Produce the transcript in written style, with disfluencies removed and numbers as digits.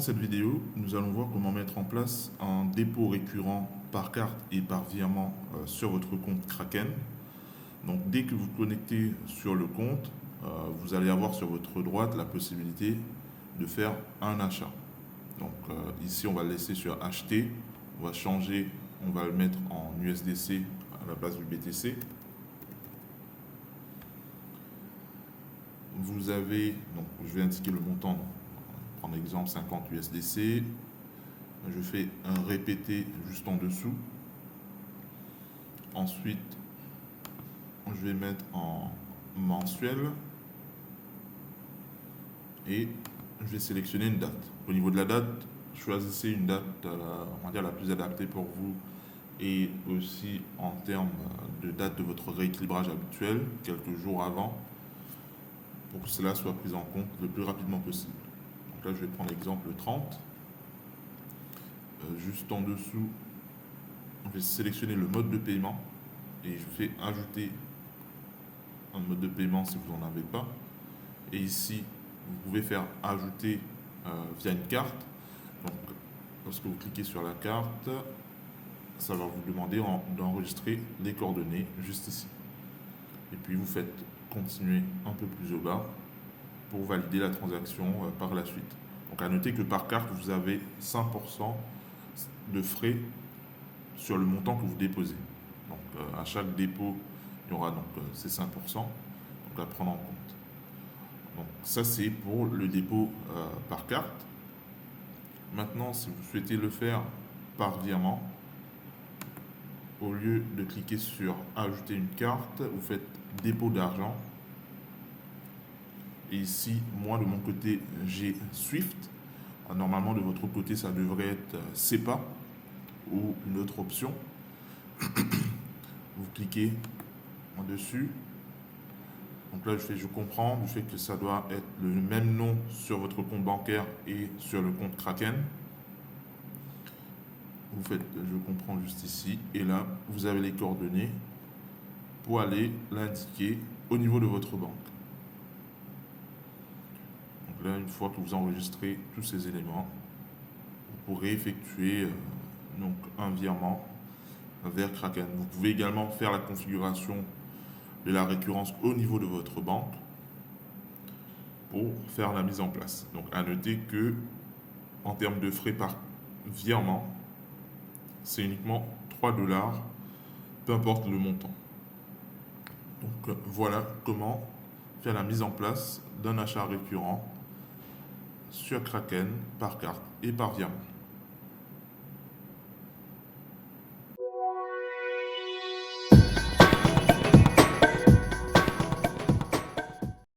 cette vidéo, nous allons voir comment mettre en place un dépôt récurrent par carte et par virement sur votre compte Kraken. Donc dès que vous vous connectez sur le compte, vous allez avoir sur votre droite la possibilité de faire un achat. Donc ici on va le laisser sur acheter, on va changer, on va le mettre en USDC à la place du BTC. Vous avez, donc je vais indiquer le montant, prendre exemple 50 USDC, je fais un répété juste en dessous. Ensuite, je vais mettre en mensuel et je vais sélectionner une date. Au niveau de la date, choisissez une date, on va dire la plus adaptée pour vous et aussi en termes de date de votre rééquilibrage habituel, quelques jours avant, pour que cela soit pris en compte le plus rapidement possible. Donc là, je vais prendre l'exemple 30. Juste en dessous, je vais sélectionner le mode de paiement et je fais ajouter un mode de paiement si vous n'en avez pas. Et ici, vous pouvez faire ajouter via une carte. Donc, lorsque vous cliquez sur la carte, ça va vous demander d'enregistrer les coordonnées juste ici. Et puis, vous faites continuer un peu plus au bas pour valider la transaction par la suite. Donc, à noter que par carte, vous avez 5% de frais sur le montant que vous déposez. Donc, à chaque dépôt, il y aura donc ces 5%, donc à prendre en compte. Donc, ça, c'est pour le dépôt par carte. Maintenant, si vous souhaitez le faire par virement, au lieu de cliquer sur ajouter une carte, vous faites dépôt d'argent. Et ici, moi de mon côté, j'ai Swift. Normalement, de votre côté, ça devrait être SEPA ou une autre option. Vous cliquez en dessus. Donc là, je comprends du fait que ça doit être le même nom sur votre compte bancaire et sur le compte Kraken. Vous faites je comprends juste ici. Et là, vous avez les coordonnées pour aller l'indiquer au niveau de votre banque. Donc là, une fois que vous enregistrez tous ces éléments, vous pourrez effectuer donc un virement vers Kraken. Vous pouvez également faire la configuration de la récurrence au niveau de votre banque pour faire la mise en place. Donc à noter que en termes de frais par virement, c'est uniquement 3 $, peu importe le montant. Donc voilà comment faire la mise en place d'un achat récurrent sur Kraken par carte et par virement.